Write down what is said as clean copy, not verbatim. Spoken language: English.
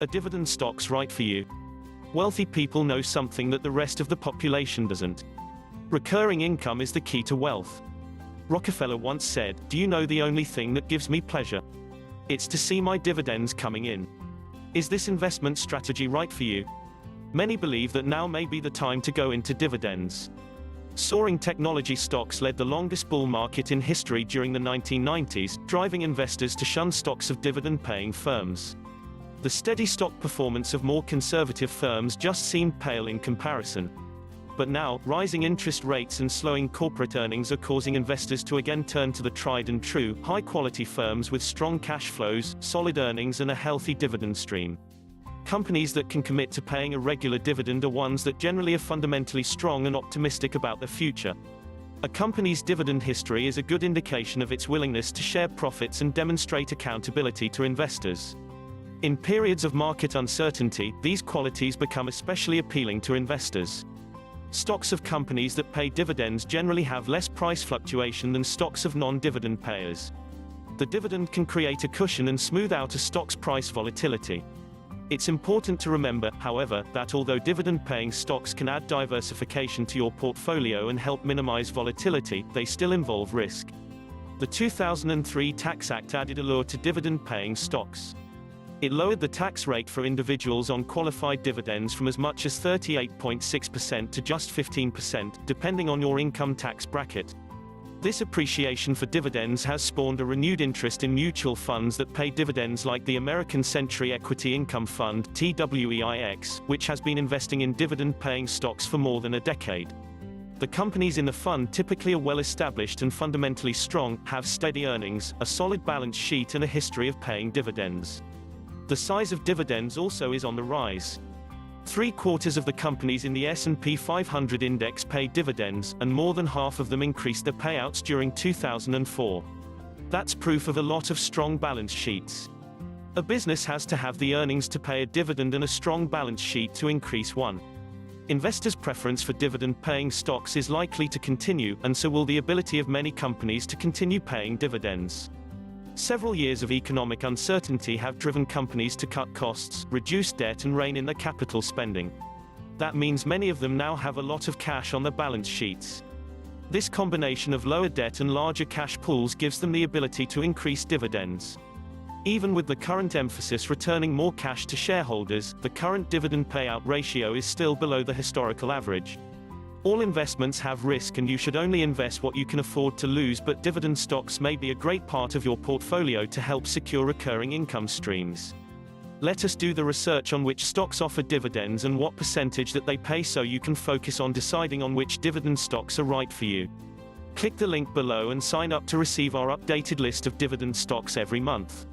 Are dividend stocks right for you? Wealthy people know something that the rest of the population doesn't. Recurring income is the key to wealth. Rockefeller once said, "Do you know the only thing that gives me pleasure? It's to see my dividends coming in." Is this investment strategy right for you? Many believe that now may be the time to go into dividends. Soaring technology stocks led the longest bull market in history during the 1990s, driving investors to shun stocks of dividend-paying firms. The steady stock performance of more conservative firms just seemed pale in comparison. But now, rising interest rates and slowing corporate earnings are causing investors to again turn to the tried and true, high-quality firms with strong cash flows, solid earnings and a healthy dividend stream. Companies that can commit to paying a regular dividend are ones that generally are fundamentally strong and optimistic about their future. A company's dividend history is a good indication of its willingness to share profits and demonstrate accountability to investors. In periods of market uncertainty, these qualities become especially appealing to investors. Stocks of companies that pay dividends generally have less price fluctuation than stocks of non-dividend payers. The dividend can create a cushion and smooth out a stock's price volatility. It's important to remember, however, that although dividend-paying stocks can add diversification to your portfolio and help minimize volatility, they still involve risk. The 2003 Tax Act added allure to dividend-paying stocks. It lowered the tax rate for individuals on qualified dividends from as much as 38.6% to just 15%, depending on your income tax bracket. This appreciation for dividends has spawned a renewed interest in mutual funds that pay dividends like the American Century Equity Income Fund (TWEIX), which has been investing in dividend-paying stocks for more than a decade. The companies in the fund typically are well-established and fundamentally strong, have steady earnings, a solid balance sheet and a history of paying dividends. The size of dividends also is on the rise. 3/4 of the companies in the S&P 500 index pay dividends, and more than half of them increased their payouts during 2004. That's proof of a lot of strong balance sheets. A business has to have the earnings to pay a dividend and a strong balance sheet to increase one. Investors' preference for dividend-paying stocks is likely to continue, and so will the ability of many companies to continue paying dividends. Several years of economic uncertainty have driven companies to cut costs, reduce debt and rein in their capital spending. That means many of them now have a lot of cash on their balance sheets. This combination of lower debt and larger cash pools gives them the ability to increase dividends. Even with the current emphasis returning more cash to shareholders, the current dividend payout ratio is still below the historical average. All investments have risk and you should only invest what you can afford to lose, but dividend stocks may be a great part of your portfolio to help secure recurring income streams. Let us do the research on which stocks offer dividends and what percentage that they pay so you can focus on deciding on which dividend stocks are right for you. Click the link below and sign up to receive our updated list of dividend stocks every month.